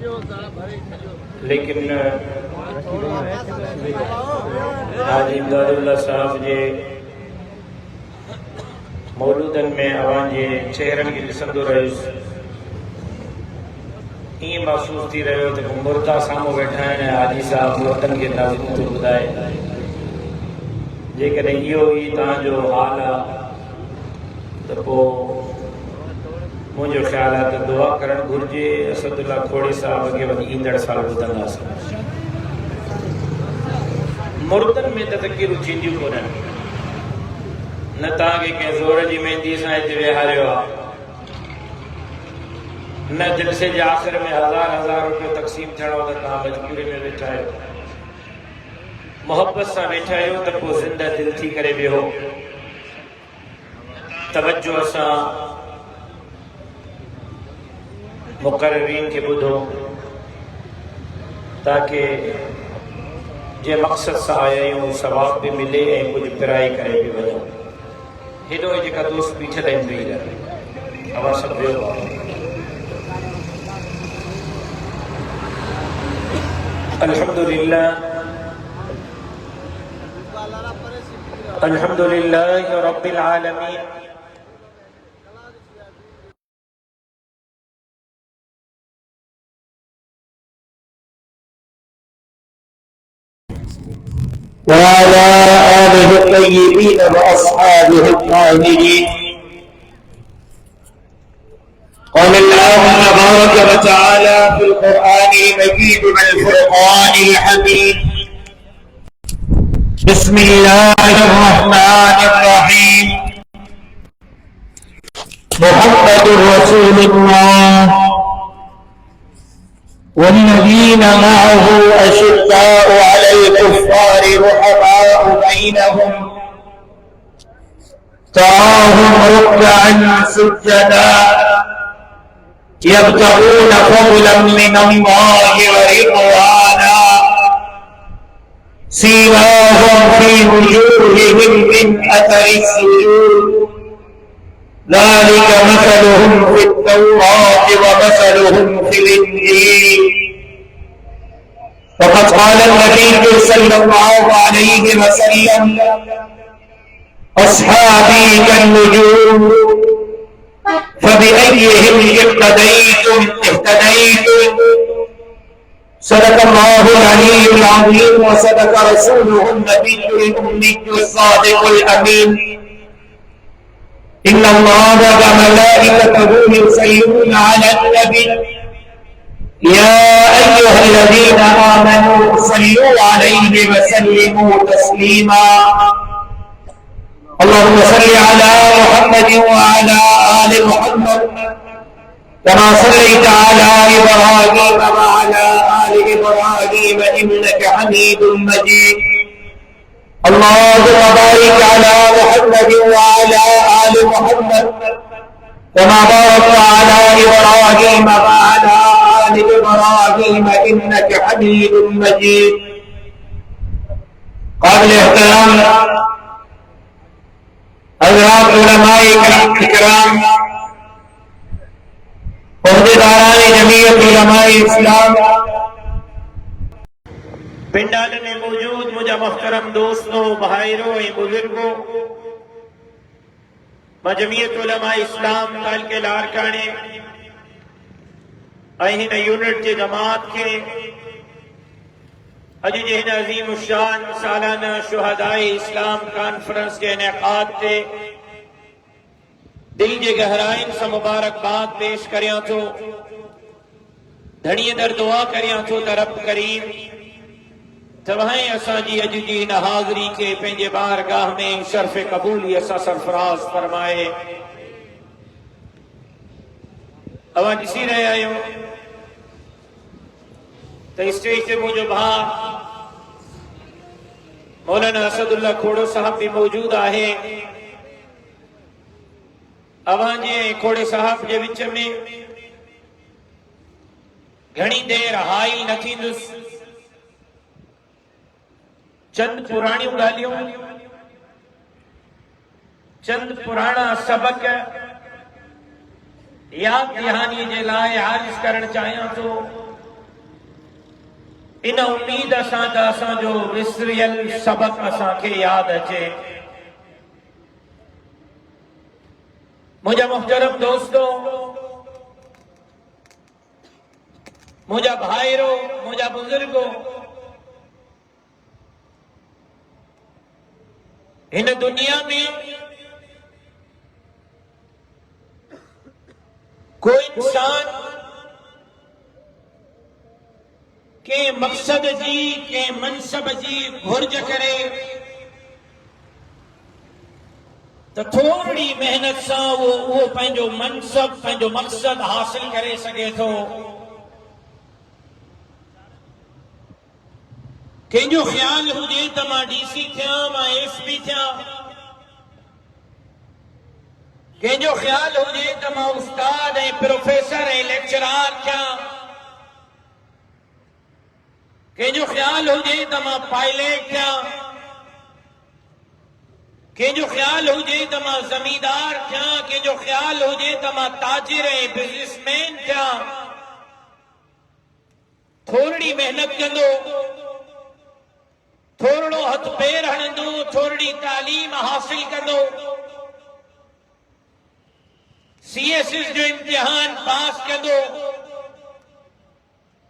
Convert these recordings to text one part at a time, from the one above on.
लेकिन हाजी इमदादुल्लाह साहब जे मौलूदन में अवां जे चेहरन के ॾिसंदो रहियुसि ईअं महसूस थी रहियो त मुर्दा साम्हूं वेठा आहिनि ऐं हाजी साहब वतन खे नज़र थो ॿुधाए। जेकॾहिं इहो ई तव्हांजो हाल आहे त पोइ मुझे ख्याल है तो दुआ करण घुर्जे। असदुल्ला खोड़े साहब के वही ईंदड़ साल ॿुधंदासीं। मुर्दन में त तकीरूं थींदियूं कोन्हनि, न तव्हांखे कंहिं ज़ोर जी मेहंदी सां हिते विहारियो आहे, न जलसे जे आख़िर में हज़ार रुपयो तक़सीम थियणो त तव्हां मजबूरी में वेठा आहियो। मोहब्बत सां वेठा आहियो त पोइ ज़िंदा दिलि थी करे वेहो। तवज्जो सां मुक़र्ररीन के ॿुधो ताकि जे मक़सद सां आया आहियूं सवाब भी मिले ऐं कुछ पिराई करे भी वञो। हेॾो जेका दोस्त बीठल आहिनि वेही रहे अवां सभु वियो। अल्हम्दुलिल्लाह रब्बिल आलमीन। وعلى آله الطيبين وأصحابه الطاهرين। قال الله تبارك وتعالى في القرآن المجيد والفرقان الحميد: بسم الله الرحمن الرحيم. محمد رسول الله والذين معه أشداء على الكفار رحماء بينهم تراهم ركعا سجدا يبتغون فضلا من الله ورضوانا سيماهم في وجوههم من أثر السجود ذلك مثلهم في التوراة ومثلهم في الإنجيل. وقد قال النبي صلى الله عليه وسلم: أصحابي كالنجوم فبأيهم اقتديتم اهتديتم. صدق الله العلي العظيم وصدق رسوله النبي الأمي الصادق الأمين. إن الله وملائكته يصلون على النبي يا أيها الذين آمنوا صلوا عليه وسلموا تسليما. اللهم صل على محمد وعلى آل محمد كما صليت على إبراهيم وعلى آل إبراهيم إنك حميد مجيد. اللهم بارك على محمد وعلى آل محمد كما باركت على إبراهيم وعلى آل إبراهيم إنك حميد مجيد. قابل احترام حضرات उलमाए इकराम, ओहदेदारान जमीयत उलमाए इस्लाम, पिंडाल में मौजूद मुझा मुहतरम दोस्तों, भाइरों और बुजुर्गों, जमीयत उलमा इस्लाम ताल के लारकाने हिन यूनिट के जमात के अज जे हिन अज़ीम शान सालाना शुहदाए इस्लाम कॉन्फ्रेंस के इनेकाद ते दिल के गहराइन से मुबारकबाद पेश करियां थो। धड़ीअ दर दुआ करियां थो त रब करीम तव्हां असांजी अज जी हिन हाज़री के पंहिंजे बारगाह में शर्फ़ क़बूली असां सरफराज फरमाए। अवां ॾिसी रहिया आहियूं त स्टेज ते मुंहिंजो भाउ मौलाना असदुल्ला खोड़ो साहब भी मौजूद है। अवां जे खोड़े साहब के विच में घणी देर हाइल न थींदुसि। चंद पुराणियूं ॻाल्हियूं, चंद पुराणा सबक याद दहानी के लाइ आर्ज़ करण चाहियां थो इन उम्मीद सां त असांजो विसरियल सबक असांखे यादि अचे। मुंहिंजा मुहतरम दोस्तो, मुंहिंजा भाइरो, मुंहिंजा बुजुर्गो, हिन दुनिया में कोई इंसान के मकसद जी के मनसब जी घुर्ज करे तो थोड़ी मेहनत से वो पंहिंजो मनसब पंहिंजो मकसद हासिल करे सके थो। कंहिंजो ख्याल हुजे त मां डीसी थियां, मां एसपी थियां, कंहिंजो ख्याल हुजे त मां उस्ताद ऐं प्रोफेसर ऐं लेक्चरार थियां, कंहिंजो ख्याल हुजे त मां पायलट थियां, कंहिंजो ख्याल हुजे त मां ज़मींदार थियां, कंहिंजो ख्याल हुजे त मां ताजिर ऐं बिज़नेसमैन थियां। थोड़ी मेहनत कंदो, थोड़ो हथ पेर हणंदो, थोड़ी तालीम हासिल कंदो, CSS जो इम्तिहान पास कंदो,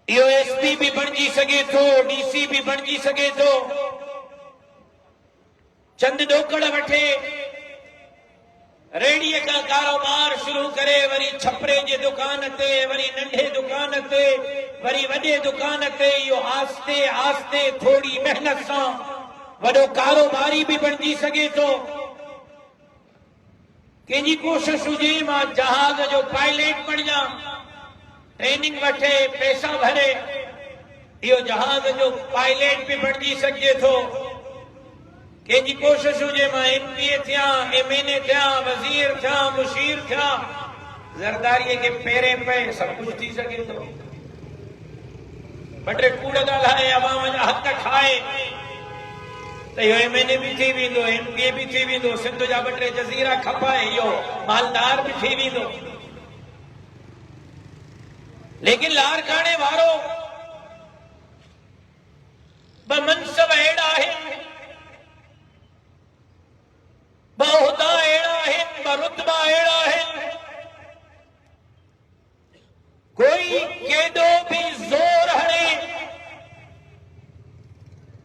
इहो एसपी भी बणजी सके थो, डीसी भी बणजी सके थो। चंद ॾोकड़ वठे रेड़ीअ खां कारोबार शुरू करे, वरी छपरे जे दुकान ते, वरी नंढे दुकान ते, वरी वॾे दुकान ते, इहो आस्ते आस्ते थोड़ी मेहनत सां वॾो कारोबारी भी बणजी सके थो। कंहिंजी कोशिश हुजे मां जहाज जो पायलट बणिजां, ट्रेनिंग वठे, पैसा भरे, इहो जहाज जो पायलट भी बणजी सके थो। कंहिंजी कोशिश हुजे मां MBA थियां, MNA थियां, वज़ीर थियां, मुशीर थियां, ज़रदारीअ खे पेरें पए, सभु कुझु थी सघे थो। ॿ टे कूड़ ॻाल्हाए, अवाम जा हक़ खाए त इहो MNA भी थी वेंदो, MBA भी थी वेंदो, सिंध जा ॿ टे जज़ीरा खपाए, इहो मालदार भी थी वेंदो। लेकिन लारकाणे वारो ॿ मनसब अहिड़ा आहिनि, ॿ उहिदा अहिड़ा आहिनि, ॿ रुतबा अहिड़ा आहिनि, कोई केॾो भी ज़ोर हणे,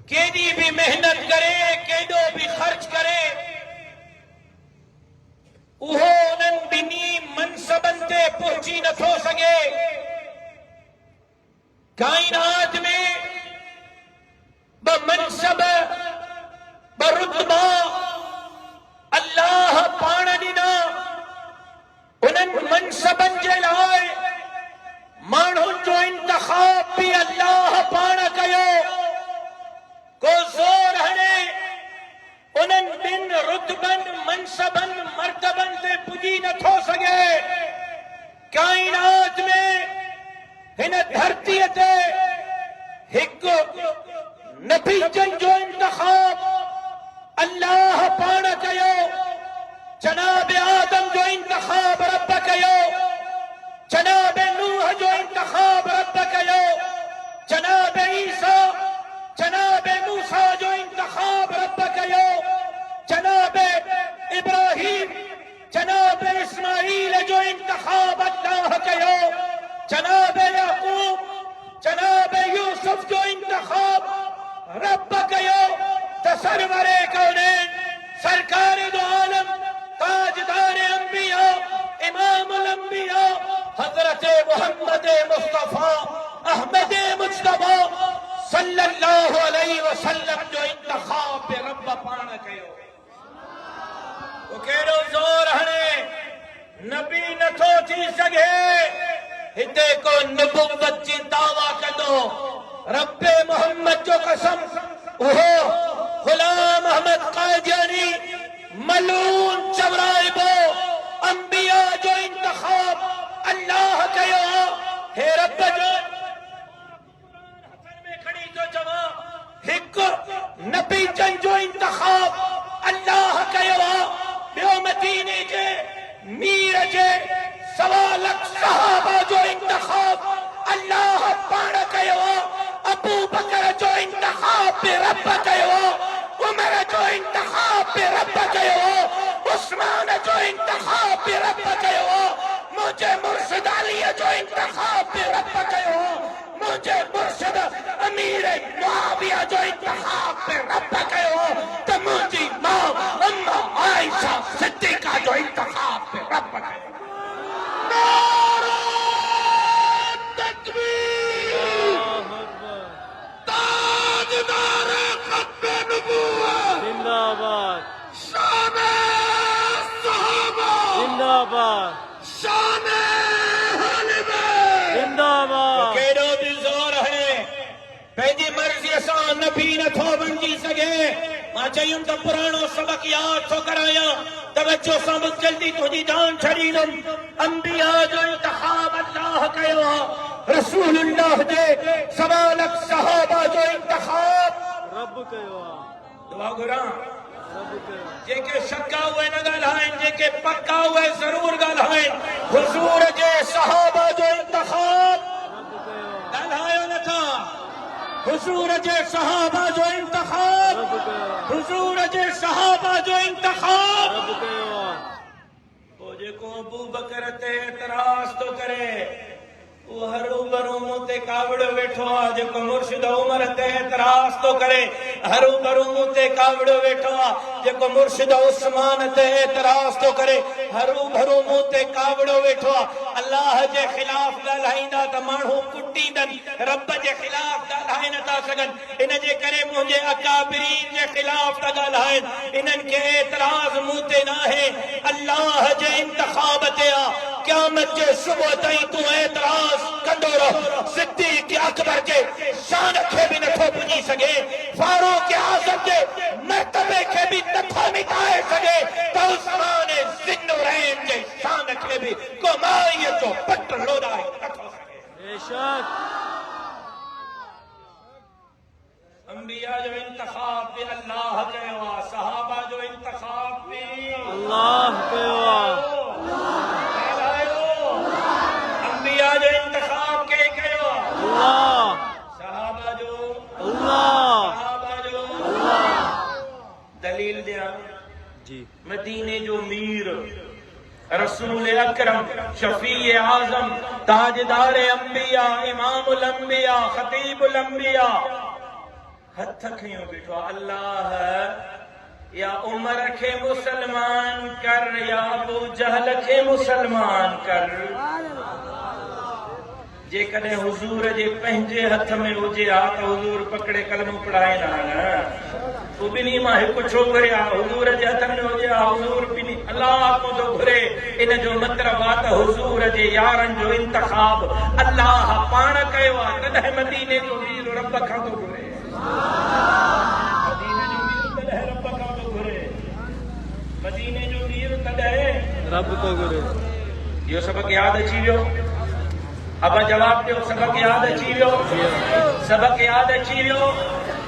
केॾी भी मेहनत करे, केॾो भी ख़र्च करे, उहो उन्हनि ॿिन्ही मनसबनि ते पहुची नथो सघे। काइनात में ॿ मनसब, ॿ रुतबा अल्लाह पाण ॾिना। उन्हनि मनसबनि जे लाइ माण्हुनि जो इंतखाब भी अल्लाह पाण कयो। को ज़ोर हणे उन्हनि ॿिनि रुतबनि, मनसबनि, मर्तबनि ते पुॼी नथो सघे। काइनात में हिन धरतीअ ते हिकु नबीजन जो इंतखाब अल्लाह पाण कयो। जनाब आदम जो इंतखाब रब कयो, जनाब नूह जो इंतखाब रब कयो, जनाब ईसा, जनाब मूसा जो इंतखाब रब कयो, जनाब इब्राहिम, जनाब इस्माइल जो इंतखाब अल्लाह कयो, जनाब याकूब, जनाब यूसुफ जो इंतखाब रब कयो। त सरवरे कौनैन, सरकार दो आलम, ताजदार अंबिया, इमामुल अंबिया, हजरत मोहम्मद मुस्तफा अहमद मुस्तफा सल्लल्लाहु अलैहि वसल्लम जो इंतखाब रब पाण कयो। तो केड़ो ज़ोर हणे, नबी नथो थी सघे। हिते को नबुव्वत जी दावा कंदो, रब्बे मोहम्मद जो कसम, उहो गुलाम अहमद कादियानी मलून चवराइबो अंबिया जो इंतखाब अल्लाह कयो। हे रब जो हथन में खड़ी तो चवा, हिकु नबीजन जो इंतखाब अल्लाह कयो। ॿियो मदीने जे मीर जे 1.25 लाख सहाबा जो इंतखाब अल्लाह पाण कयो। अबू बकर पे रब कयो, उमर जो इंतखाब पे रब कयो, उस्मान जो इंतखाब पे रब कयो, मुझे मुर्शिद अली जो इंतखाब पे रब कयो, मुझे मुर्शिद अमीर मुआविया जो इंतखाब पे रब कयो, तो मुझी मां अम्मा आयशा सिद्दीका जो इंतखाब पे रब कयो। नारा तकबीर, ताजदार खत्म नबूवत जिंदाबाद, शान-ए सहाबा, जिंदाबाद, शान-ए अहले बैत जिंदाबाद। केड़ो भी ज़ोर है पंहिंजी मर्ज़ीअ सां नबी नथो बणिजी सघे। मां चयुमि त पुराणो सबक यादि थो करायां, तवज्जो सां ॿुध, जल्दी तुंहिंजी जान छॾींदुमि। अंबिया जो इंतखाब अल्लाह कयो आहे, रसूलुल्लाह जे सवा लख सहाबा जो इंतखाब रब कयो आहे, दुआ घुरां। रब कयो आहे। जेके शक्का उहे न ॻाल्हाइनि, जेके पक्का उहे ज़रूर ॻाल्हाइनि। हुज़ूर जे सहाबा जो इंतखाब रब कयो आहे, ॻाल्हायो नथा। हुज़ूर जे सहाबा जो इंतखाब, रब कयो आहे, हुज़ूर जे सहाबा जो इंतखाब। रब कयो आहे। पोइ जेको अबू बकर ते एतराज़ थो करे, उहो हरू भरू मूं ते कावड़ो वेठो आहे। जेको मुर्शिद उमर ते एतराज़ थो करे, हरू भरू मूं ते कावड़ो वेठो आहे। जेको मुर्शिद उस्मान ते एतराज़ थो करे, हरू भरू मूं ते कावड़ो वेठो आहे। अल्लाह जे ख़िलाफ़ ॻाल्हाईंदा त माण्हू कुटींदनि, रब जे ख़िलाफ़ ॻाल्हाए नथा सघनि। इन जे करे मुंहिंजे अकाबिरीन जे ख़िलाफ़ था ॻाल्हाइनि। इन्हनि खे एतराज़ मूं ते न आहे, अल्लाह जे इंतखाब ते आहे। क़यामत जे सुबुह ताईं तूं एतराज़ कंदो रह। सिद्दीक़ अकबर जे शान खे बि नथो पुॼी सघे, फारूक आज़म जे मर्तबे खे बि नथो मिटाए सघे, त उस्मान ज़िन्नुरैन जे शान खे बि कोमाईअ जो पट लोॾाए नथो सघे। बेशक अंबिया जो इंतखाब भी अल्लाह कयो आहे, सहाबा जो इंतखाब भी अल्लाह कयो आहे। अंबिया जो इंतखाब के कयो आहे? अल्लाह, सहाबा जो अल्लाह, दलील दिया। जी मदीने जो मीर, रसूल अकरम, शफी आजम, ताजदार अंबिया, इमामुल अंबिया, खतीबुल अंबिया हथ खयो बैठो, अल्लाह या उमर के मुसलमान कर, या अबू जहल के मुसलमान कर। जेकॾहिं हुजूर जे पंहिंजे हथ में हुजे हा त हुजूर पकड़े कलमो पढ़ाईंदा न। पोइ ॿिन्ही मां हिकु छो घुरे हा? हुजूर जे हथ में हुजे हा, हुजूर ॿिन्ही अलाह को थो घुरे। इन जो मतिलबु आहे त हुजूर जे यारनि जो इंतखाब अलाह पाण कयो आहे, तॾहिं मदीने जो वीर रब खां थो घुरे। मदीने जो वीर तॾहिं रब खां थो घुरे। मदीने जो वीर तॾहिं रब तो घुरे। इहो सबक यादि अची वियो? अब जवाब दो, सबक याद अची वियो? सबक याद अची वियो?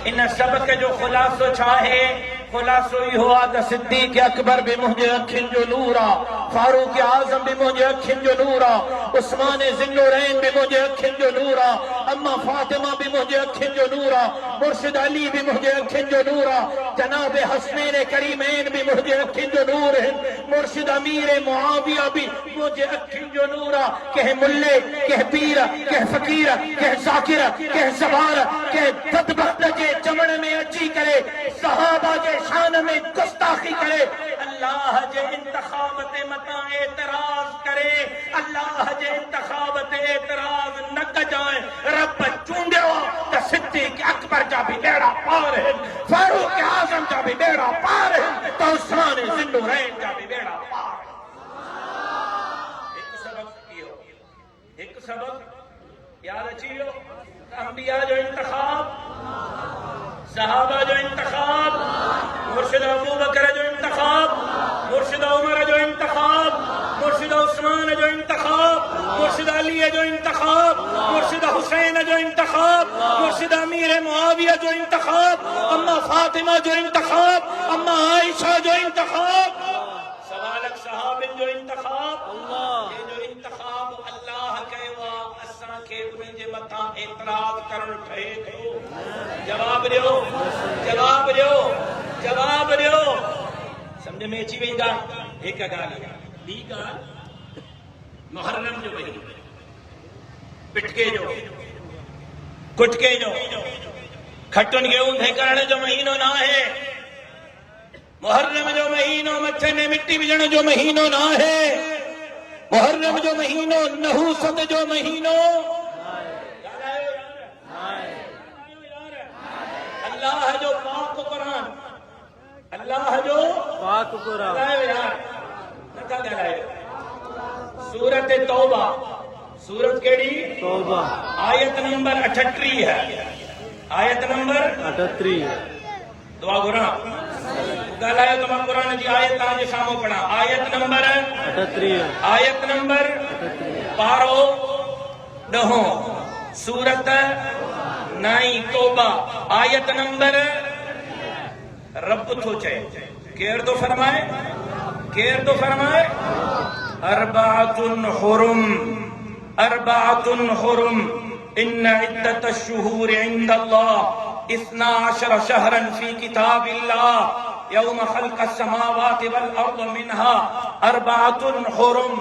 इन सबक जो खुलासो छा है? खुलासो इहो आहे त सिद्दीक़ अकबर बि मुंहिंजे अखियुनि जो नूर आहे, फारूक आज़म बि मुंहिंजे अखियुनि जो नूर आहे, उस्मान ज़िन्नुरैन बि मुंहिंजे अखियुनि जो नूर आहे, अम्मा फातिमा बि मुंहिंजे अखियुनि जो नूर आहे, मुर्शिद अली बि मुंहिंजे अखियुनि जो नूर आहे, जनाब हसनैन करीमैन बि मुंहिंजे अखियुनि जो नूर आहिनि, मुर्शिद अमीर मुआविया बि मुंहिंजे अखियुनि जो नूर आहे। कंहिं मुल्ले, कंहिं पीर, कंहिं फ़कीर, कंहिं ज़ाकिर, कंहिं ज़बार, कंहिं बदबख्त जे चमन में अची करे सहाबा जे शान में गुस्ताखी करे, अल्लाह जे इंतखाब ते मतां एतराज़ करे, अल्लाह जे इंतखाब ते एतराज़ न कजाए। रब चूंडियो त सिद्दीक़ अकबर जा भी बेड़ा पार है, फारूक आज़म जा भी बेड़ा पार है, तो उस्मान ज़िन्नुरैन जा भी बेड़ा पार है। एक सबक याद अची वियो? अंबिया जो इंतखाब, सहाबा जो इंतखाब, मुर्शिद अबू बकर जो इंतखाब, मुर्शिद उमर जो इंतखाब, मुर्शिद उस्मान जो इंतखाब, मुर्शिद अली जो इंतखाब, मुर्शिद हुसैन जो इंतखाब, मुर्शिद अमीर मुआविया जो इंतखाब, अम्मा फातिमा जो इंतखाब, अम्मा आयशा जो इंतखाब, सवालक सहाबिन जो इंतखाब, ये जो इंतखाब अल्लाह कयो आहे, असां खे उन्हनि जे मथा एतराज करण ठहे थो। जवाब ॾियो, जवाब ॾियो, जवाब ॾियो। समझ में अची वई ॻाल्हि? हिकु ॻाल्हि। ॿी ॻाल्हि, मुहर्रम जो महीनो, पिटके जो, कुटके जो, खटुनि खे ऊंधे करण जो महीनो न आहे। मुहर्रम जो महीनो मथे में मिट्टी विझण जो महीनो न आहे। मुहर्रम जो महीनो नहूसत जो महीनो। अल्लाह जो पाक कुरान, अल्लाह जो पाक कुरान। नथा ॻाल्हायो। सूरत तौबा, सूरत केड़ी? तौबा, आयत नंबर 38 है। आयत नंबर 38। दुआ घुरा ॻाल्हायो त मां क़ुरान जी आयत तव्हांजे साम्हूं पढ़ा। आयत नंबर 38। आयत नंबर पारो 10 सूरत 9 तौबा आयत नंबर। रब थो चए, केर थो फरमाए? केर थो फरमाए? अरबातुन हुरुम, अरबातुन हुरुम इन्न इद्दत अश्शुहूर इंदल्लाह 12 शहरन फी किताबिल्लाह यौम खल्क़स समावाति वल अर्द मिन्हा अरबातुन हुरुम,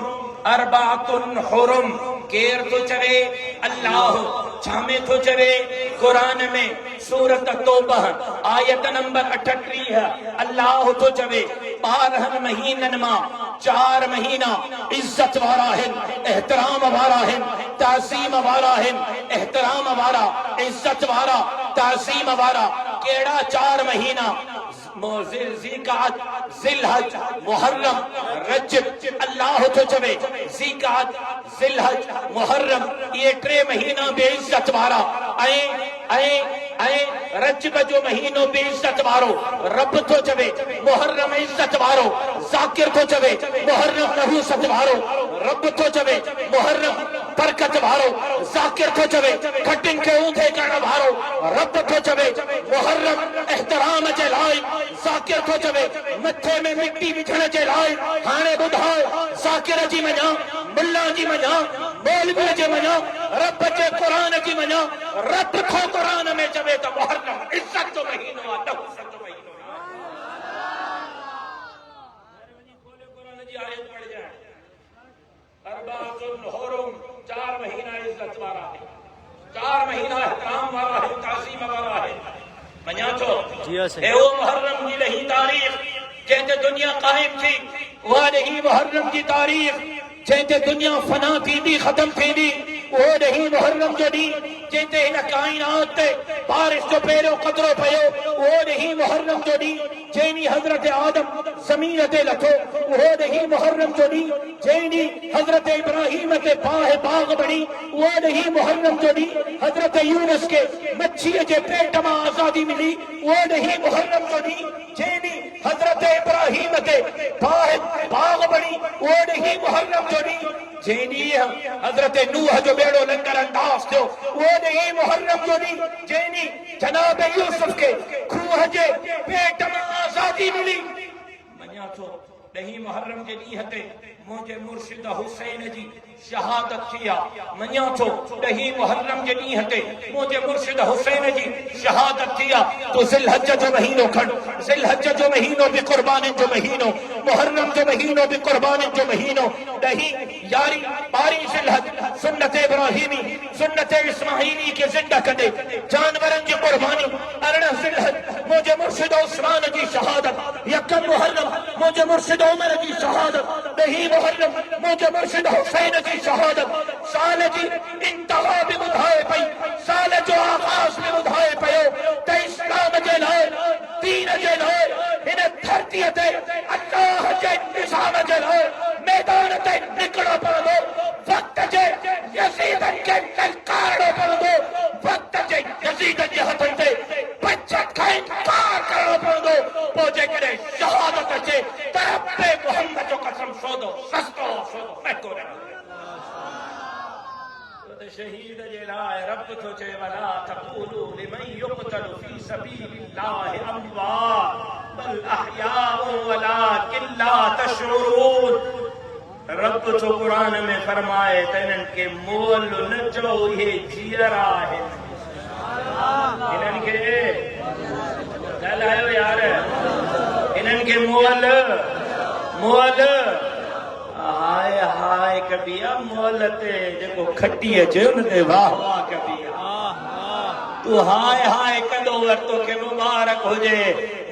अरबातुन हुरुम। केर तो चवे? अल्लाह। छामे तो चवे? कुरान में सूरत तौबा आयत नंबर 38 है। अल्लाह तो चवे 12 महीनन मां 4 महीना इज्जत वारा है, एहतराम वारा है, ताज़ीम वारा है, एहतराम वारा, इज्जत वारा, ताज़ीम वारा। केड़ा 4 महीना? ज़िलकात, ज़िलहज, मुहर्रम, रजब। अल्लाह तो चवे ज़िलकात, ज़िलहज, मुहर्रम ये 3 महीना बेइज्जत वारा। रजब जो महीनो बेइज्जत वारो। रब तो चवे मुहर्रम इज्जत वारो। ज़ाकिर तो चवे मुहर्रम नहूसत वारो। रब तो चवे मुहर्रम बरकत वारो। ज़ाकिर तो चवे खटिन के ऊंधे करण वारो। रब तो चवे मुहर्रम एहतराम जे लाइ। ज़ाकिर तो चवे मथे में मिट्टी विझण जे लाइ। हाणे ॿुधायो, ज़ाकिर जी मञा, मुल्ला जी मञा, मौलवी जी मञा, रब जे क़ुरान जी मञा। रब तो क़ुरान में चवे त मुहर्रम इज्जत जो महीनो आहे, नहूसत जो महीनो आहे। क़ुरान जी आयत पढ़ जाए। अरबातुन हुरुम 4 महीना इज्जत वारा है, 4 महीना एहतराम वारा है, ताज़ीम वारा है। मञा थो? ए वो मुहर्रम जी लही तारीख़ जंहिंते दुनिया क़ाइम थी, उहा ॾही मुहर्रम जी तारीख़ जंहिंते दुनिया फना थींदी, ख़त्म थींदी। वो ॾही मुहर्रम जो ॾींहुं जंहिंते हिन काइनात ते बारिश जो पहिरियों क़तरो पियो। वो ॾही मुहर्रम जो ॾींहुं जंहिं ॾींहुं हज़रत आदम ज़मीन ते लथो। वो ॾही मुहर्रम जो ॾींहुं जंहिं ॾींहुं हज़रत इब्राहीम ते बाग़ बणी। वो ॾही मुहर्रम जो ॾींहुं हज़रत यूनुस खे मच्छीअ जे पेट मां आज़ादी मिली। वो ॾही मुहर्रम जो ॾींहुं जंहिं ॾींहुं हज़रत इब्राहीम ते बाग़ बणी। वो ॾही मुहर्रम जो ॾींहुं जंहिं ॾींहुं हज़रत नूह जो बेड़ो लंगर अंदाज़ थियो। वो ॾही मुहर्रम जो ॾींहुं जंहिं ॾींहुं जनाब यूसुफ खे खूह जे पेट मां आज़ादी मिली। मञा थो ॾही मुहर्रम जे ॾींहं ते मुंहिंजे मुर्शिद हुसैन जी शहादत थी आहे। मञा थो ॾही मुहर्रम जे ॾींहं ते मुंहिंजे मुर्शिद हुसैन जी शहादत थी आहे। तो ज़िलहज जो महीनो खण, ज़िलहज जो महीनो बि क़ुर्बानी जो महीनो, मुहर्रम जो महीनो बि क़ुर्बानी जो महीनो। ॾही 11 12 ज़िलहज सुन्नत इब्राहीमी, सुन्नत इस्माइली खे ज़िंदा कंदे जानवरनि जी क़ुर्बानी। 18 ज़िलहज मुंहिंजे मुर्शिद उस्मान जी शहादत। 1 मुहर्रम मुंहिंजे मुर्शिद उमर जी शहादत। ॾही मुहर्रम मुंहिंजे मुर्शिद हुसैन जी शहादत। साल जी इंतहा बि ॿुधाए पई, साल जो आगाज़ बि ॿुधाए पियो त इस्लाम जे लाइ, दीन जे लाइ, हिन धरतीअ ते अल्लाह जे निज़ाम जे लाइ मैदान ते निकिरणो पवंदो। वक़्त जे यज़ीदनि खे ललकारणो पवंदो। वक़्त जे यज़ीदनि जे हथनि ते बचत खां इनकार करणो पवंदो। पोइ जेकॾहिं शहादत अचे त रब्बे मुहम्मद जो कसम सौदो सस्तो सौदो महंगो न शहीद जे लाइ रब थो चए वला तक़ूलू लिमन युक़तलु फी सबीलिल्लाहि अमवात बल अहयाउ वलाकिन ला तशउरून। रब तो कुरान में फरमाए त इन्हनि खे मोल न चओ, इहे जीअरा आहिनि। इन्हनि खे ॻाल्हायो यार, इन्हनि खे मोल मोल हाय हाय कबिया मोल ते जेको खटी अचे उन ते वाह वाह कबिया। तू हाय हाय कंदो वरतो के मुबारक हुजे।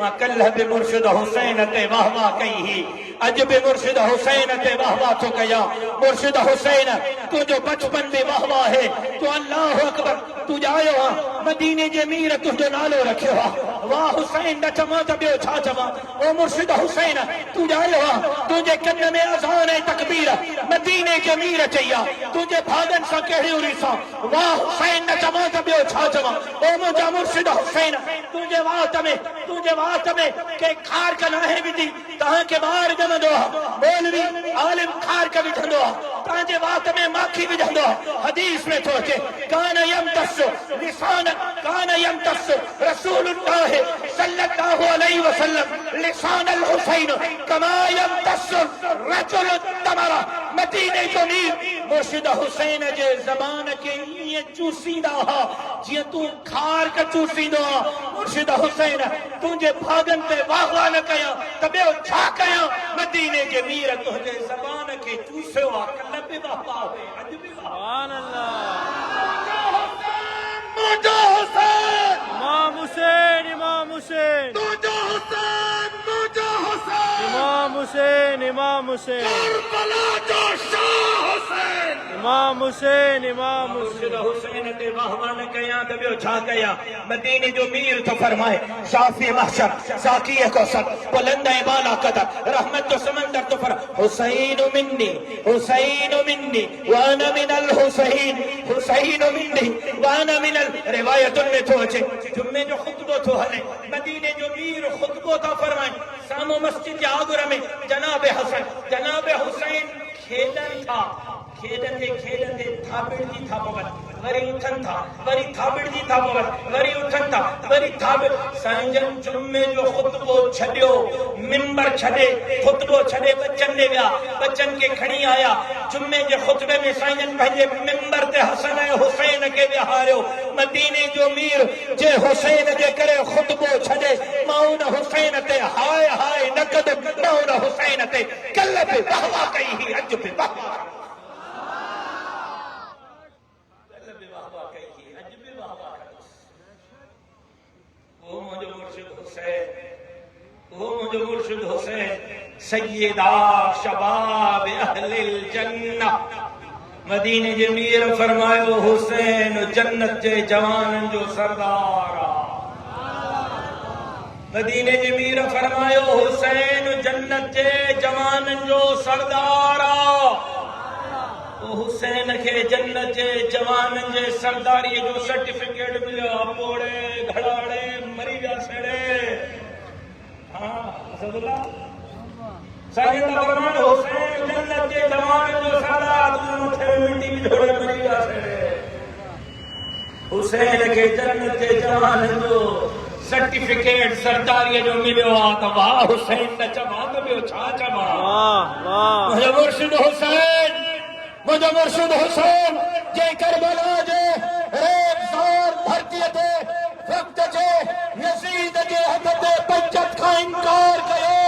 मां कल्ह बि मुर्शिद हुसैन ते वाह वाह कई ही, अज बि मुर्शिद हुसैन ते वाह वाह थो कया। मुर्शिद हुसैन तुझो बचपन में वाह वाह है, तू अल्लाह अकबर तू जायो आ मदीने जे मीर तुझो नालो रखियो आ। वाह हुसैन न चवां त ॿियो छा चवां। ओ मुर्शिद हुसैन तू जायो आ, तुझे कन में अज़ान ऐं तकबीर मदीने जे मीर चई आ। तुझे भागन सां कहिड़ियूं रीसां। वाह हुसैन न चवां त ॿियो छा चवां। ओ मुंहिंजा मुर्शिद हुसैन तुझे वात में के खार का नाहे विधी तव्हांखे ॿार ॼमंदो आ। मौलवी आलिम खार का विझंदो आ, तव्हांजे वात में माखी विझंदो आ। हदीस में थो अचे कान यमतस लिसान कान यमतस रसूलुल्लाह सल्लल्लाहु अलैहि वसल्लम लिसान अल हुसैन कमा यमतस रजुल तमरा। मदीने जो मीर मुर्शिद हुसैन जे ज़बान के ईअं चूसींदा हा जीअं तूं खार का चूसींदो आ। मुर्शिद हुसैन तुंहिंजे भागन ते वाह वाह न कयां त ॿियो छा कयां। मदीने जे मीर तुंहिंजे ज़बान खे चूसियो आ। कल्ह बि वाह वाह हुई, अॼु बि वाह। सुभान अल्लाह। मुंहिंजो हुसैन इमाम हुसैन, इमाम हुसैन, तुंहिंजो हुसैन मुंहिंजो हुसैन, इमाम हुसैन, इमाम हुसैन, करबला जो शाह हुसैन। इमाम हुसैन, इमाम मुर्शिद हुसैन। हुसैन ते वाह वाह न कयां त ॿियो छा कयां। मदीने जो मीर तो फरमाए शाफी महशर साकी कौसर बुलंद ऐं बाला कदर रहमत जो समंदर तो फर हुसैन मिन्नी वाना मिनल हुसैन, हुसैन मिन्नी वाना मिनल। रिवायतुन में थो अचे जुम्मे जो खुतबो थो हले, मदीने जो मीर खुतबो था फरमाए। सामो मस्जिद जे आगुर में जनाब हुसैन खेलन था। खेलंदे थाबिड़जी था पवन, वरी उथन था, वरी थाबिड़जी था पवन, वरी उथन था, वरी थाबिड़। साईंजन जुम्मे जो खुतबो छॾियो, मिंबर छॾे खुतबो छॾे बच्चन ने विया, बच्चन के खणी आया। जुम्मे जे खुतबे में साईंजन पंहिंजे मिंबर ते हसन ऐं हुसैन खे विहारियो। मदीने जो मीर जे हुसैन जे करे खुतबो छॾे मां उन हुसैन ते हाय हाय न कदुमि, मां उन हुसैन ते कल्ह बि वाह वाह कई ही, अॼु बि वाह वाह। मुर्शिद हुसैन सैयदा शबाब अहलिल जन्नह। मदीने जे मीर फरमायो हुसैन जन्नत जे जवाननि जो सरदार आ। मदीने जे मीर फरमायो हुसैन जन्नत जे जवाननि जो सरदार आ। हुसैन खे जन्नत जे जवाननि जे सरदारीअ जो सर्टिफिकेट मिलियो। अपोड़े घड़ाड़े मरी विया सेड़े। हुसैन जन्नत जे जवाननि जो सरदार मिट्टी में ढोड़े मरी विया सेड़े। हुसैन खे जन्नत जे जवाननि जो सर्टिफिकेट सरदारीअ जो मिलियो आ त वाह हुसैन न चवां त ॿियो छा चवां। मुंहिंजो मुर्शिद हुसैन, मुंहिंजो मुर्शिद हुसैन जे करबला जे रेज़ार धरतीअ ते वक़्त जे यज़ीद जे हथ ते पंजत खां इनकार कयो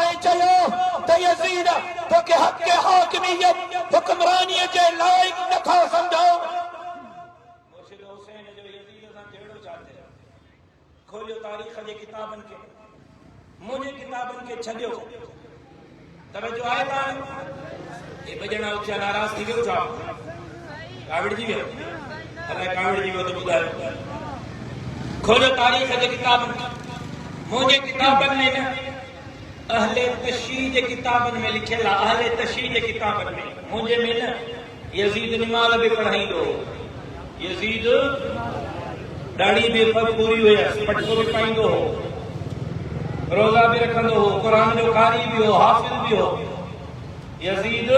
ऐं चयो त यज़ीद तोखे हक़ हाकिमियत हुक्मरानीअ जे लाइक़ नथा सम्झो। मुर्शिद हुसैन जो यज़ीद सां जहिड़ो छा थियो। खोलियो तारीख़ जे किताबनि खे, मुंहिंजे किताबनि खे छॾियो। तवजो आहे तव्हां ये बजना उथिया नाराज़ थी वियो छा? काविड़जी वियो? अलाए काविड़जी वियो त ॿुधायो। खोलियो तारीख़ जे किताबनि, मुंहिंजे किताबनि में न अहले तशरीह जे किताबनि में लिखियल आहे। अहले तशरीह जे किताबनि में मुंहिंजे में न यज़ीद निमाज़ बि पढ़ाईंदो हो। यज़ीद ॾाढी बि पूरी हुयसि, पटको बि पाईंदो हो, रोज़ा बि रखंदो हो, क़ुरान जो कारी बि हो, हाफ़िज़ बि हो। यज़ीद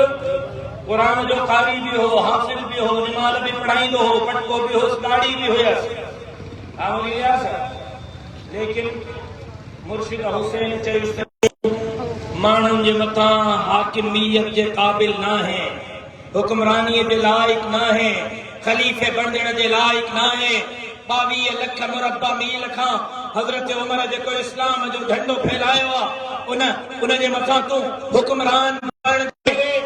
क़ुरान जो कारी भी हो, हाफिज भी हो, निमाज़ भी पढ़ाईंदो हो, पटको भी हो, दाढ़ी भी हुयसि। लेकिन मुर्शिद हुसैन चयुसि माण्हुनि जे मथां हाकिमियत जे क़ाबिल न आहे, हुक्मरानीअ जे लाइक़ न आहे, ख़लीफ़े बणजण जे लाइक़ न आहे। 22 लख मुरबा मील खां हज़रत उमर जेको इस्लाम जो झंडो फैलायो आहे, उन जे मथां तूं हुक्मरान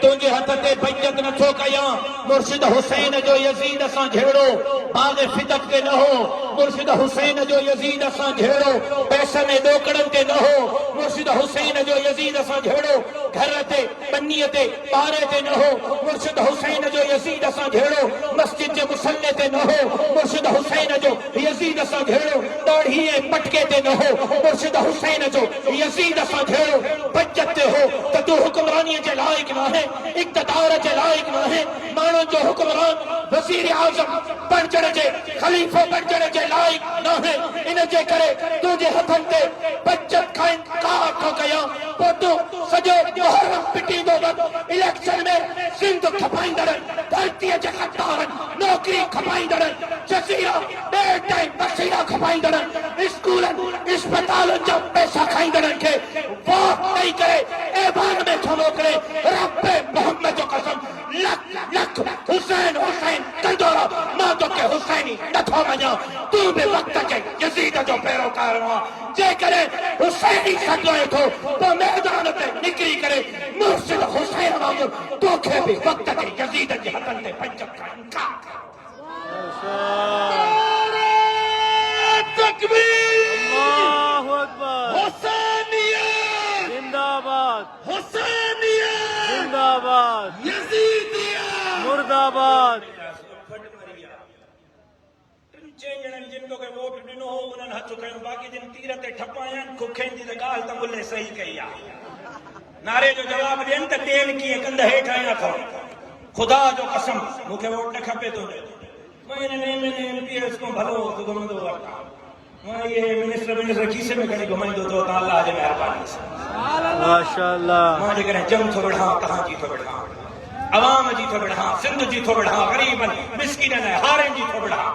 तुंहिंजे हथ ते बैयत नथो कयां। मुर्शिद हुसैन जो यज़ीद सां जहिड़ो बाग़ फिदक ते न हो, मुर्शिद हुसैन जो यज़ीद सां जहिड़ो पैसनि ऐं ॾोकड़नि ते न हो, मुर्शिद हुसैन जो यज़ीद सां जहिड़ो घर ते पन्नीअ ते पारे ते न हो, मुर्शिद हुसैन जो यज़ीद सां जहिड़ो मस्जिद जे मुसल्ले ते न हो, मुर्शिद हुसैन जो यज़ीद सां जहिड़ो ॾाढ़ी ऐं पटके ते न हो, मुर्शिद हुसैन जो यज़ीद सां जहिड़ो बजत ते हो। त तूं हुक्मरानीअ जे लाइक़ न आहे, इक़्तिदार जे लाइक़ न आहे, माण्हुनि जो हुक्मरान वज़ीर आज़म बणजण जे ख़लीफ़ो बणजण जे लाइक़ न आहे। इन जे करे तुंहिंजे हथनि ते बजत खाइनि का थो कयां, पोइ तूं सॼो मुहर्रम पिटींदो वञ। इलेक्शन में सिंध खपाईंदड़नि, धरतीअ जे ख़द्दारनि, नौकिरी खपाईंदड़नि, जज़ीरा बे टाइम बसीरा खपाईंदड़नि, स्कूलनि इस्पतालनि जा पैसा खाईंदड़नि खे वोट ॾेई करे ऐवान में थो मोकिले। रब मोहम्मद जो कसम, लख लख हुसैन हुसैन कंदो रहो, मां तोखे हुसैनी नथो मञां। तूं बि वक़्त जे यज़ीद जो पैरोकार हुआ, जेकॾहिं हुसैनी सॾियो थो पोइ मैदान ते निकिरी करे मुर्शिद हुसैन वांगुरु तोखे बि वक़्त जे यज़ीद जे हथनि ते पंज खाइनि का। अल्लाहु अकबर। हुसैनियत जिंदाबाद, हुसैनियत जिंदाबाद, यजीदियत मुर्दाबाद। जिनको के वोट ॾिनो हो उन्हनि हथ खयो, बाक़ी जिन तीर ते ठपायनि खुखनि जी त ॻाल्हि त मुल्ले सही कई आहे। नारे जो जवाब ॾियनि त ॾियनि कीअं, कंध हेठि आया अथव। ख़ुदा जो कसम मूंखे वोट न खपे तो मैं MPS को भलो घुमंदो वठां, मां ये मिनिस्टर खीसे में खणी घुमाईंदो तो अल्लाह जे महिरबानी सां। माशाअल्लाह। मां जेकॾहिं जंग थो विढ़ां, तव्हां जी थो विढ़ां, अवाम जी थो विढ़ां, सिंध जी थो विढ़ां, ग़रीबनि मिसकीननि हारनि जी थो विढ़ां।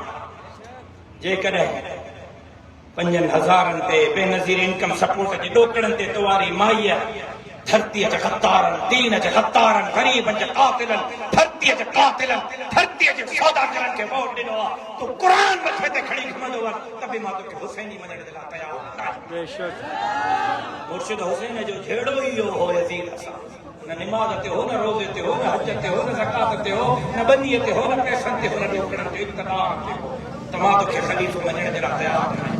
जेकॾहिं 5000 ते बेनज़ीर इनकम सपोर्ट जे ॾोकड़नि ते तवारी माईअ धरतीअ जे ख़द्दारनि, दीन जे ख़द्दारनि, ग़रीबनि जे क़ातिलनि, धरतीअ जे क़ातिलनि, धरतीअ जे सौदागरनि खे वोट ॾिनो आहे, तूं क़ुर मथे ते खणी घुमंदो वञ, त बि मां तोखे हुसैनी मञण जे लाइ तयारु आहियां। बेशक मुर्शिद हुसैन जो जहिड़ो ई हो यज़ीद सां, न निमाज़ ते हो, न रोज़े ते हो, न हज ते हो, न ज़कात ते हो, न बंदीअ ते हो, न पैसनि ते हो, न ॾोकड़नि ते, इक़्तिदार ते हो। त मां तोखे ख़लीफ़ो मञण जे लाइ तयारु आहियां,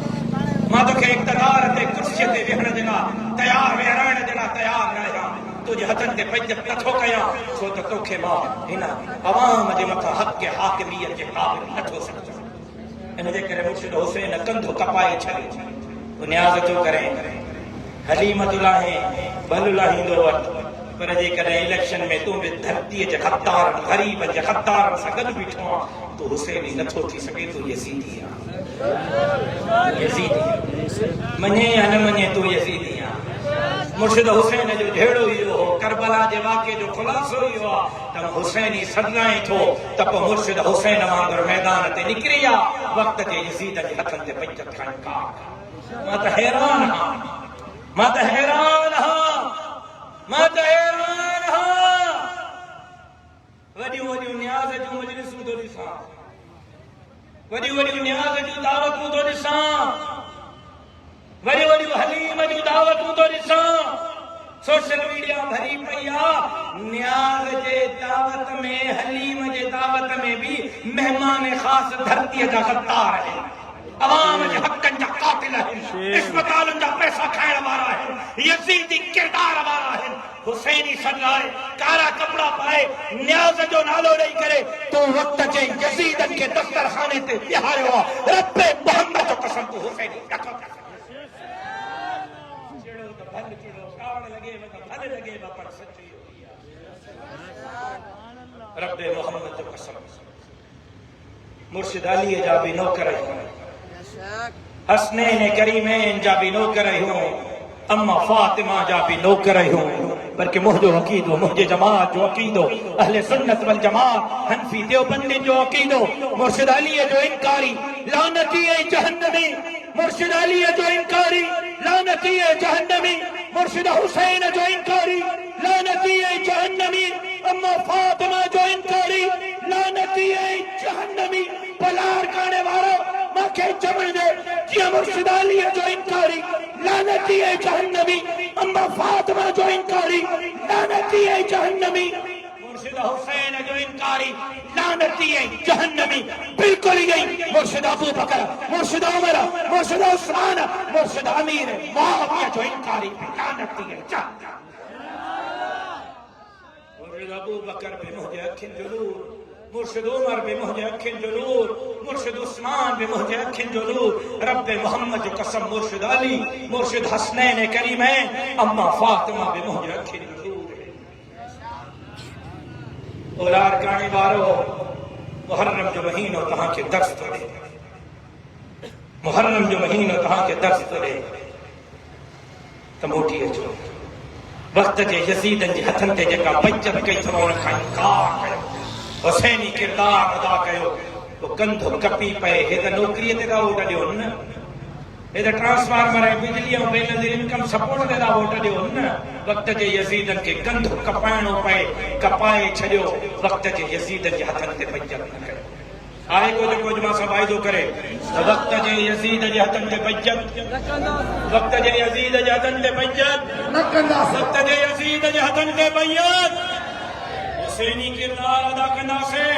मां तोखे इक़्तिदार ते कुर्सीअ ते वेहण जे लाइ तयारु, वेहारण जे लाइ तयारु न आहियां। तुंहिंजे हथनि ते बैयत नथो कयां, छो त तोखे मां हिन अवाम जे मथां हक़ हाकिमियत जे क़ाबिल नथो सम्झां। इन जे करे मुर्शिद हुसैन कंधो कपाए छॾे, न्याज़ थो करे, हलीमत लाहे भल लाहींदो वठि, पर जेकॾहिं इलेक्शन में तूं बि धरतीअ जे ख़द्दारनि, ग़रीबनि जे ख़द्दारनि सां गॾु बीठो आहे, तूं हुसैनी नथो थी सघे, तूं यज़ीदी आहे। यज़ीदी मञे या न मञे, तूं यज़ीदी आहे। मुर्शिद हुसैन जो जहिड़ो ई हो, करबला जे वाक़े जो ख़ुलासो इहो आहे त हुसैनी सॾाए थो त पोइ मुर्शिद हुसैन वांगुरु मैदान ते निकिरी आ, वक़्त जे यज़ीद जे हथनि ते बैयत खाइनि का। मां त हैरान आहियां, मां त हैरान आहियां, मां त हैरान आहियां। वॾियूं वॾियूं न्याज़ जूं मजलिसूं थो ॾिसां, वॾियूं वॾियूं न्याज़ जूं दावतूं थो ॾिसां, वॾियूं वॾियूं हलीम जूं दावतूं थो ॾिसां। सोशल मीडिया भरी पई आहे, न्याज़ जे दावत में, हलीम जे दावत में भी मेहमान ख़ास धरतीअ जा ग़द्दार आहिनि, अवाम जे हक़नि जा क़ातिल आहिनि, इस्पतालुनि जा पैसा खाइण वारा आहिनि, यज़ीदी किरदार वारा आहिनि। हुसैनी सॾाए कारा कपिड़ा पाए न्याज़ जो नालो ॾेई करे तूं वक़्त जे यज़ीदनि खे दस्तरखाने ते विहारियो आहे। रब मोहम्मद जो कसम, तूं हुसैनी नथो कर। चिड़ो त भल चिड़ो, कावड़ लॻेव त भल लॻेव, पर सच इहो ई आहे। रब मोहम्मद जो कसम, मुर्शिद अलीअ जा बि नौकर आहियूं, हसनैन करीमैन जा बि नौकर आहियूं, अम्मा फातिमा जा बि नौकर आहियूं, बल्कि मुंहिंजो अक़ीदो, मुंहिंजे जमात जो अक़ीदो, अहले सुन्नत वल जमात, हनफी देवबंदी जो अक़ीदो, मुर्शिद अलीअ जो इनकारी लानती ऐं जहन्नमी, मुर्शिद अलीअ जो इनकारी लानती ऐं जहन्नमी, मुर्शिद हुसैन जो इनकारी लानती है जहन्नमी, अम्मा फातिमा जो इनकारी लानती है जहन्नमी, पलार खाने वालों मां के चमन दे जिया मुर्शिद अली जो इनकारी लानती है जहन्नमी, अम्मा फातिमा जो इनकारी लानती है जहन्नमी, मुर्शिद हुसैन जो इनकारी लानती है जहन्नमी। बिल्कुल ही नहीं। मुर्शिद अबू बकर, मुर्शिद उमर, मुर्शिद उस्मान, मुर्शिद अमीर मुआविया जो इनकारी लानती है जहन्नमी। मुर्शिद अबू बकर पे मुझे अखिन जरूर, मुर्शिद उमर पे मुझे अखिन जरूर, मुर्शिद उस्मान पे मुझे अखिन जरूर, रब्बे मोहम्मद जो कसम मुर्शिद अली, मुर्शिद हसनैन करीमैन, अम्मा फातिमा पे मुझे अखिन जरूर। औलाद काने वारो मुहर्रम जो महीनो तहां के दर्स तोड़े, मुहर्रम जो महीनो तहां के दर्स तोड़े त मोटी अचो। वक्त जे यज़ीदन जे हथन ते जेका बचत कई थो उन खां इनकार कयो, हुसैनी किरदार अदा कयो, तो कंधो कपी पए। हे त नौकरीअ ते वोट ॾियो न, हे त ट्रांसफार्मर ऐं बिजली ऐं बेनज़ीर इनकम सपोर्ट ते वोट ॾियो न। वक्त जे यज़ीदन खे कंधो कपाइणो पए, कपाए छॾियो। वक्त जे यज़ीदन जे हथन ते बचत न कयो। आहे कुछ मां सां वाइदो करे त वक्त जे यज़ीद जे हथन ते बचत, वक्त जे यज़ीद जे हथन ते बचत न कंदासीं, वक्त जे यज़ीद जे हथन ते बचत हुसैनी किरदार अदा कंदासीं।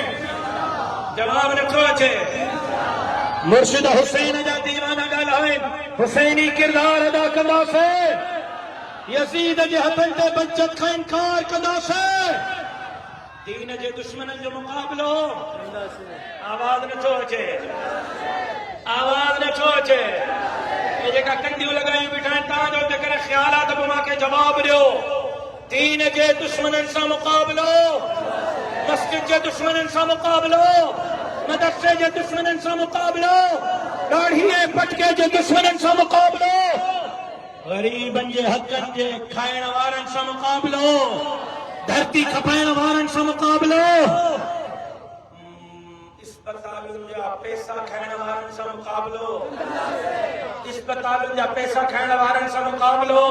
जवाब नथो अचे। मुर्शिद हुसैन जा दीवाना ॻाल्हाए, हुसैनी किरदार अदा कंदासीं, यज़ीद जे हथन ते बचत खां इनकार कंदासीं, दीन जे दुश्मनन जो मुक़ाबिलो। आवाज नथो अचे, आवाज नथो अचे। ये जेका कंडियूं लॻायूं बीठा आहिनि तव्हांजो जेकर ख़्याल आहे त पोइ मूंखे जवाब ॾियो। दीन जे दुश्मनन सां मुक़ाबिलो, मस्जिद जे दुश्मनन सां मुक़ाबिलो, मदरसे जे दुश्मनन सां मुक़ाबिलो, दाढ़ी ऐं पटके जे दुश्मनन सां मुक़ाबिलो, गरीबन जे हक़नि जे खाइण वारनि सां मुक़ाबिलो, धरती खपाइण वारनि सां मुक़ाबिलो, अस्पतालुनि जा पैसा खाइण वारनि सां मुक़ाबिलो, अस्पतालुनि जा पैसा खाइण वारनि सां मुक़ाबिलो,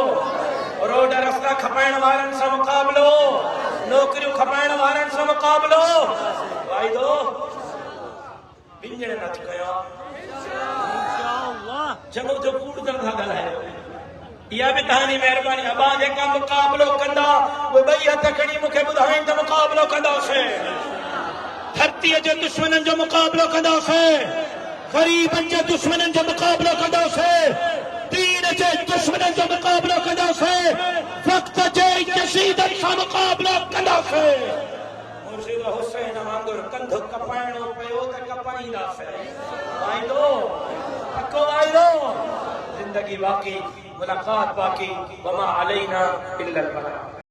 रोड रस्ता खपाइण वारनि सां मुक़ाबिलो, नौकरियूं खपाइण वारनि सां मुक़ाबिलो। वाइदो विञण नथो कयो। चङो जो कूड़ था ॻाल्हायो। इहा बि तव्हांजी महिरबानी। अबा जेका मुक़ाबिलो कंदा उहे ॿई हथ खणी मूंखे ॿुधाइनि त मुक़ाबिलो कंदासीं। धरतीअ जे दुश्मननि जो मुक़ाबिलो कंदासीं, ग़रीबनि जे दुश्मननि जो मुक़ाबिलो कंदासीं, दीन जे दुश्मननि जो मुक़ाबिलो कंदासीं, वक्त जे यज़ीदनि सां मुक़ाबिलो कंदासीं। मुर्शिद हुसैन वांगुरु कंधो कपाइणो पियो त कपाईंदासीं। वाइदो पको वाइदो। जिंदगी बाक़ी, मुलाकात बाक़ी, वमा अलैना इल्लल बलाग।